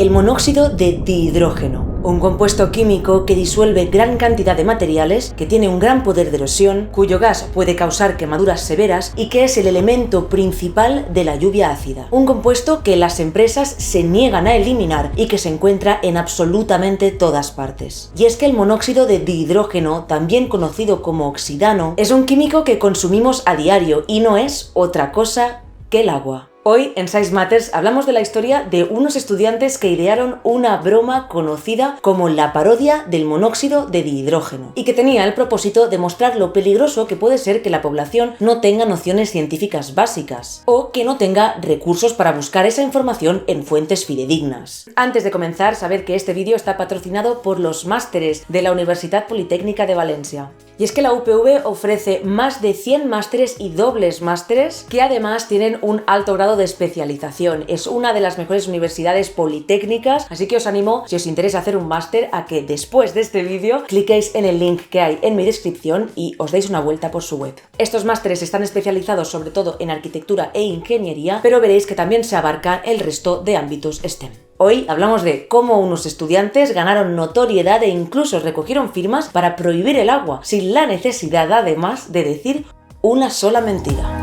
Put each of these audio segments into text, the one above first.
El monóxido de dihidrógeno, un compuesto químico que disuelve gran cantidad de materiales, que tiene un gran poder de erosión, cuyo gas puede causar quemaduras severas y que es el elemento principal de la lluvia ácida. Un compuesto que las empresas se niegan a eliminar y que se encuentra en absolutamente todas partes. Y es que el monóxido de dihidrógeno, también conocido como oxidano, es un químico que consumimos a diario y no es otra cosa que el agua. Hoy en Science Matters hablamos de la historia de unos estudiantes que idearon una broma conocida como la parodia del monóxido de dihidrógeno y que tenía el propósito de mostrar lo peligroso que puede ser que la población no tenga nociones científicas básicas o que no tenga recursos para buscar esa información en fuentes fidedignas. Antes de comenzar, saber que este vídeo está patrocinado por los másteres de la Universitat Politécnica de Valencia. Y es que la UPV ofrece más de 100 másteres y dobles másteres que además tienen un alto grado de especialización. Es una de las mejores universidades politécnicas, así que os animo, si os interesa hacer un máster, a que después de este vídeo cliquéis en el link que hay en mi descripción y os deis una vuelta por su web. Estos másteres están especializados sobre todo en arquitectura e ingeniería, pero veréis que también se abarca el resto de ámbitos STEM. Hoy hablamos de cómo unos estudiantes ganaron notoriedad e incluso recogieron firmas para prohibir el agua, sin la necesidad además de decir una sola mentira.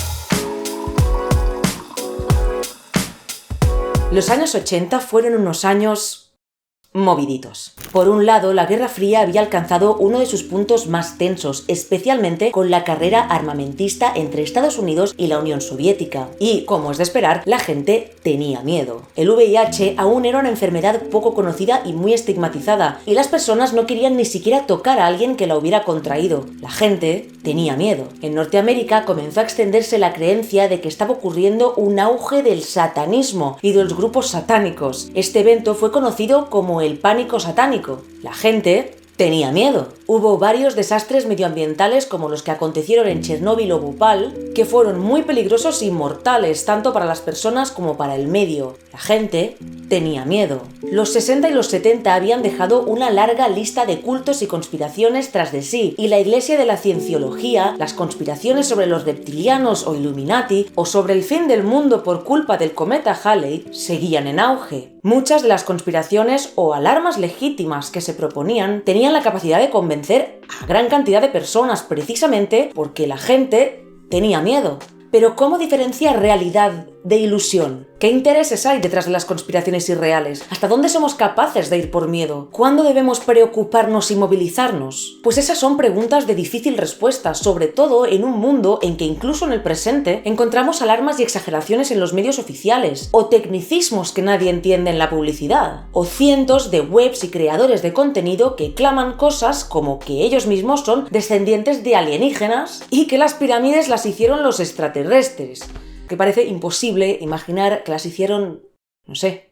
Los años 80 fueron unos años moviditos. Por un lado, la Guerra Fría había alcanzado uno de sus puntos más tensos, especialmente con la carrera armamentista entre Estados Unidos y la Unión Soviética. Y, como es de esperar, la gente tenía miedo. El VIH aún era una enfermedad poco conocida y muy estigmatizada, y las personas no querían ni siquiera tocar a alguien que la hubiera contraído. La gente tenía miedo. En Norteamérica comenzó a extenderse la creencia de que estaba ocurriendo un auge del satanismo y de los grupos satánicos. Este evento fue conocido como el pánico satánico. La gente tenía miedo. Hubo varios desastres medioambientales como los que acontecieron en Chernóbil o Bhopal, que fueron muy peligrosos y mortales tanto para las personas como para el medio. La gente tenía miedo. Los 60 y los 70 habían dejado una larga lista de cultos y conspiraciones tras de sí, y la Iglesia de la Cienciología, las conspiraciones sobre los reptilianos o Illuminati, o sobre el fin del mundo por culpa del cometa Halley, seguían en auge. Muchas de las conspiraciones o alarmas legítimas que se proponían tenían la capacidad de convencer a gran cantidad de personas precisamente porque la gente tenía miedo. Pero ¿cómo diferenciar realidad de ilusión? ¿Qué intereses hay detrás de las conspiraciones irreales? ¿Hasta dónde somos capaces de ir por miedo? ¿Cuándo debemos preocuparnos y movilizarnos? Pues esas son preguntas de difícil respuesta, sobre todo en un mundo en que incluso en el presente encontramos alarmas y exageraciones en los medios oficiales, o tecnicismos que nadie entiende en la publicidad, o cientos de webs y creadores de contenido que claman cosas como que ellos mismos son descendientes de alienígenas y que las pirámides las hicieron los extraterrestres. Que parece imposible imaginar que las hicieron, no sé,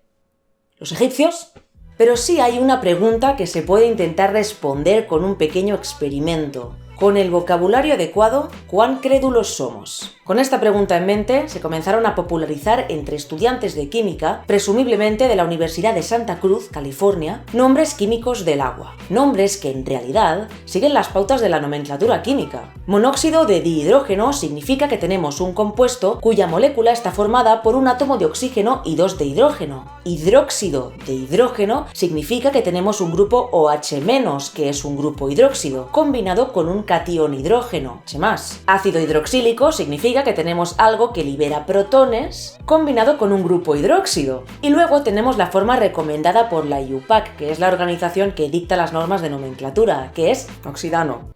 ¿los egipcios? Pero sí hay una pregunta que se puede intentar responder con un pequeño experimento. Con el vocabulario adecuado, ¿cuán crédulos somos? Con esta pregunta en mente, se comenzaron a popularizar entre estudiantes de química, presumiblemente de la Universidad de Santa Cruz, California, nombres químicos del agua. Nombres que en realidad siguen las pautas de la nomenclatura química. Monóxido de dihidrógeno significa que tenemos un compuesto cuya molécula está formada por un átomo de oxígeno y dos de hidrógeno. Hidróxido de hidrógeno significa que tenemos un grupo OH-, que es un grupo hidróxido, combinado con un catión hidrógeno, H+. Ácido hidroxílico significa que tenemos algo que libera protones combinado con un grupo hidróxido. Y luego tenemos la forma recomendada por la IUPAC, que es la organización que dicta las normas de nomenclatura, que es oxidano.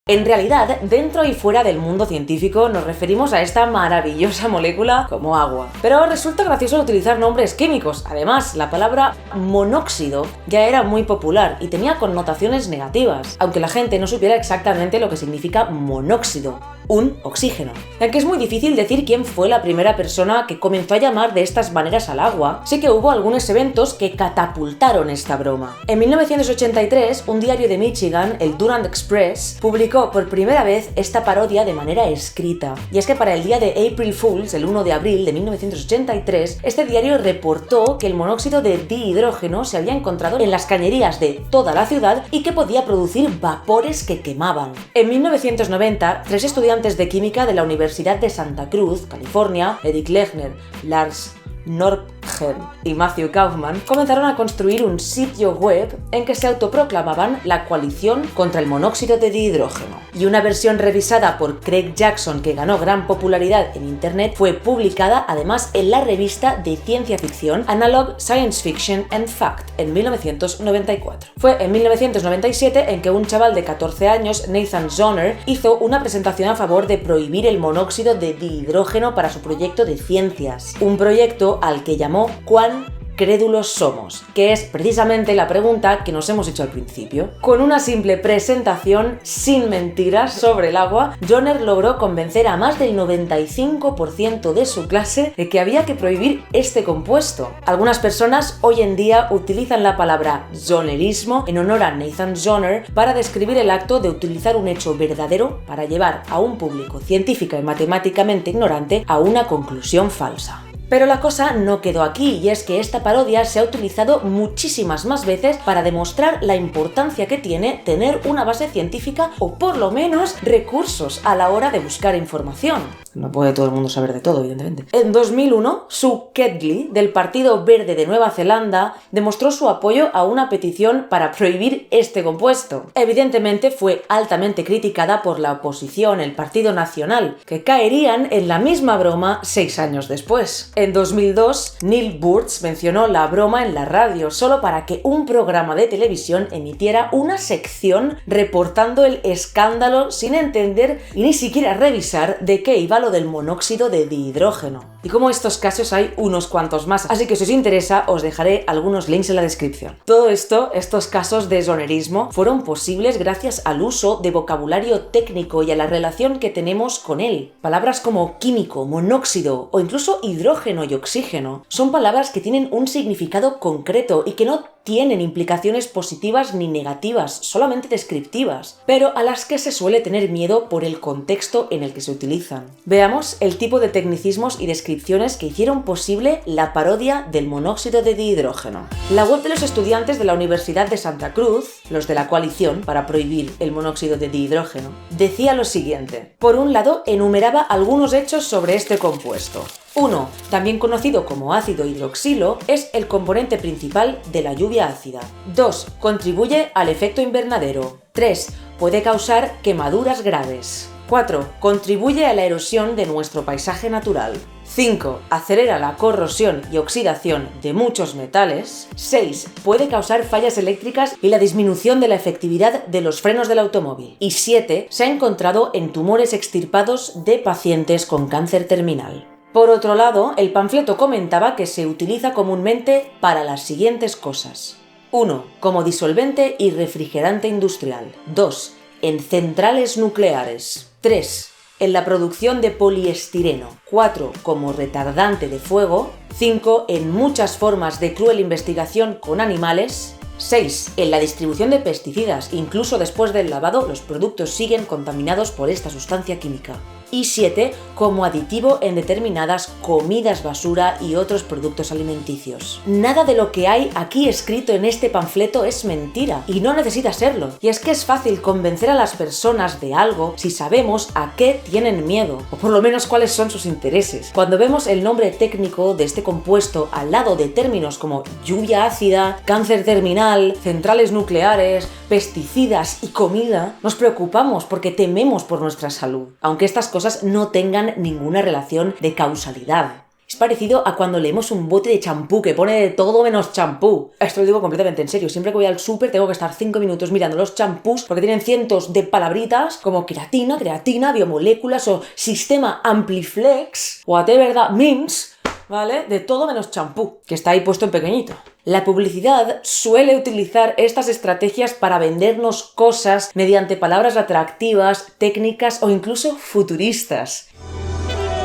En realidad, dentro y fuera del mundo científico nos referimos a esta maravillosa molécula como agua. Pero resulta gracioso utilizar nombres químicos. Además, la palabra monóxido ya era muy popular y tenía connotaciones negativas, aunque la gente no supiera exactamente lo que significa monóxido, un oxígeno. Aunque es muy difícil decir quién fue la primera persona que comenzó a llamar de estas maneras al agua, sí que hubo algunos eventos que catapultaron esta broma. En 1983, un diario de Michigan, el Durand Express, publicó por primera vez esta parodia de manera escrita. Y es que para el día de April Fools, el 1 de abril de 1983, este diario reportó que el monóxido de dihidrógeno se había encontrado en las cañerías de toda la ciudad y que podía producir vapores que quemaban. En 1990, 3 estudiantes de química de la Universidad de Santa Cruz, California, Eric Lechner, Lars Nordqvist Cohen y Matthew Kaufman comenzaron a construir un sitio web en que se autoproclamaban la coalición contra el monóxido de dihidrógeno. Y una versión revisada por Craig Jackson, que ganó gran popularidad en Internet, fue publicada además en la revista de ciencia ficción Analog Science Fiction and Fact en 1994. Fue en 1997 en que un chaval de 14 años, Nathan Zoner, hizo una presentación a favor de prohibir el monóxido de dihidrógeno para su proyecto de ciencias. Un proyecto al que llamó ¿Cuán crédulos somos?, que es precisamente la pregunta que nos hemos hecho al principio. Con una simple presentación sin mentiras sobre el agua, Zoner logró convencer a más del 95% de su clase de que había que prohibir este compuesto. Algunas personas hoy en día utilizan la palabra zonerismo en honor a Nathan Zoner para describir el acto de utilizar un hecho verdadero para llevar a un público científica y matemáticamente ignorante a una conclusión falsa. Pero la cosa no quedó aquí, y es que esta parodia se ha utilizado muchísimas más veces para demostrar la importancia que tiene tener una base científica o por lo menos recursos a la hora de buscar información. No puede todo el mundo saber de todo, evidentemente. En 2001, Sue Kedgley, del Partido Verde de Nueva Zelanda, demostró su apoyo a una petición para prohibir este compuesto. Evidentemente fue altamente criticada por la oposición, el Partido Nacional, que caerían en la misma broma 6 años después. En 2002, Neil Burtz mencionó la broma en la radio solo para que un programa de televisión emitiera una sección reportando el escándalo sin entender y ni siquiera revisar de qué iba lo del monóxido de dihidrógeno. Y como estos casos hay unos cuantos más, así que si os interesa os dejaré algunos links en la descripción. Todo esto, estos casos de zonerismo, fueron posibles gracias al uso de vocabulario técnico y a la relación que tenemos con él. Palabras como químico, monóxido o incluso hidrógeno y oxígeno son palabras que tienen un significado concreto y que no tienen implicaciones positivas ni negativas, solamente descriptivas, pero a las que se suele tener miedo por el contexto en el que se utilizan. Veamos el tipo de tecnicismos y descripciones que hicieron posible la parodia del monóxido de dihidrógeno. La web de los estudiantes de la Universidad de Santa Cruz, los de la coalición para prohibir el monóxido de dihidrógeno, decía lo siguiente. Por un lado, enumeraba algunos hechos sobre este compuesto. 1. También conocido como ácido hidroxilo, es el componente principal de la lluvia ácida. 2. Contribuye al efecto invernadero. 3. Puede causar quemaduras graves. 4. Contribuye a la erosión de nuestro paisaje natural. 5. Acelera la corrosión y oxidación de muchos metales. 6. Puede causar fallas eléctricas y la disminución de la efectividad de los frenos del automóvil. Y 7. Se ha encontrado en tumores extirpados de pacientes con cáncer terminal. Por otro lado, el panfleto comentaba que se utiliza comúnmente para las siguientes cosas. 1. Como disolvente y refrigerante industrial. 2. En centrales nucleares. 3. En la producción de poliestireno. 4. Como retardante de fuego. 5. En muchas formas de cruel investigación con animales. 6. En la distribución de pesticidas. Incluso después del lavado, los productos siguen contaminados por esta sustancia química. Y 7. Como aditivo en determinadas comidas basura y otros productos alimenticios. Nada de lo que hay aquí escrito en este panfleto es mentira, y no necesita serlo. Y es que es fácil convencer a las personas de algo si sabemos a qué tienen miedo, o por lo menos cuáles son sus intereses. Cuando vemos el nombre técnico de este compuesto al lado de términos como lluvia ácida, cáncer terminal, centrales nucleares, pesticidas y comida, nos preocupamos porque tememos por nuestra salud, aunque estas cosas no tengan ninguna relación de causalidad. Es parecido a cuando leemos un bote de champú que pone de todo menos champú. Esto lo digo completamente en serio. Siempre que voy al súper tengo que estar 5 minutos mirando los champús porque tienen cientos de palabritas como creatina, biomoléculas o sistema Ampliflex, whatever that means, ¿vale? De todo menos champú, que está ahí puesto en pequeñito. La publicidad suele utilizar estas estrategias para vendernos cosas mediante palabras atractivas, técnicas o incluso futuristas.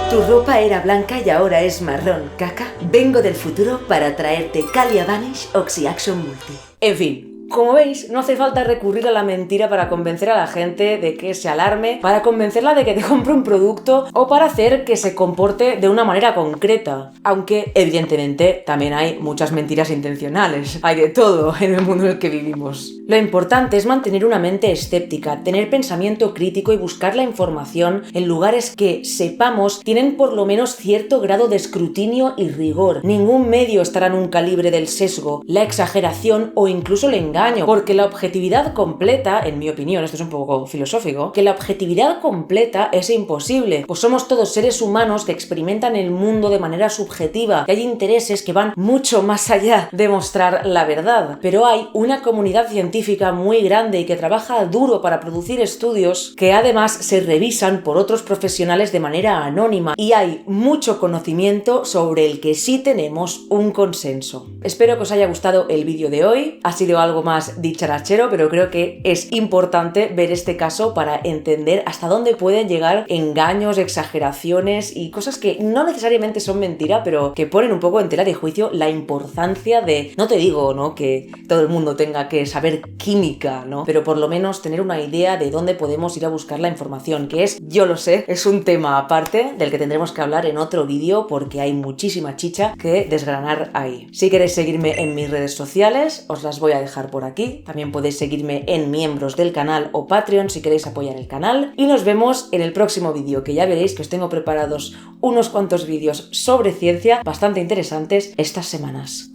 Tu ropa era blanca y ahora es marrón, caca. Vengo del futuro para traerte Calia Vanish Oxy Action Multi. En fin, Como veis, no hace falta recurrir a la mentira para convencer a la gente de que se alarme, para convencerla de que te compre un producto o para hacer que se comporte de una manera concreta. Aunque, evidentemente, también hay muchas mentiras intencionales. Hay de todo en el mundo en el que vivimos. Lo importante es mantener una mente escéptica, tener pensamiento crítico y buscar la información en lugares que, sepamos, tienen por lo menos cierto grado de escrutinio y rigor. Ningún medio estará nunca libre del sesgo, la exageración o incluso el engaño, porque la objetividad completa, en mi opinión, esto es un poco filosófico, que la objetividad completa es imposible, pues somos todos seres humanos que experimentan el mundo de manera subjetiva y hay intereses que van mucho más allá de mostrar la verdad. Pero hay una comunidad científica muy grande y que trabaja duro para producir estudios que además se revisan por otros profesionales de manera anónima y hay mucho conocimiento sobre el que sí tenemos un consenso. Espero que os haya gustado el vídeo de hoy. Ha sido algo más dicharachero, pero creo que es importante ver este caso para entender hasta dónde pueden llegar engaños, exageraciones y cosas que no necesariamente son mentira, pero que ponen un poco en tela de juicio la importancia de, no te digo, ¿no?, que todo el mundo tenga que saber química, ¿no?, pero por lo menos tener una idea de dónde podemos ir a buscar la información, que es, yo lo sé, es un tema aparte del que tendremos que hablar en otro vídeo porque hay muchísima chicha que desgranar ahí. Si queréis seguirme en mis redes sociales, os las voy a dejar por aquí. También podéis seguirme en miembros del canal o Patreon si queréis apoyar el canal. Y nos vemos en el próximo vídeo, que ya veréis que os tengo preparados unos cuantos vídeos sobre ciencia bastante interesantes estas semanas.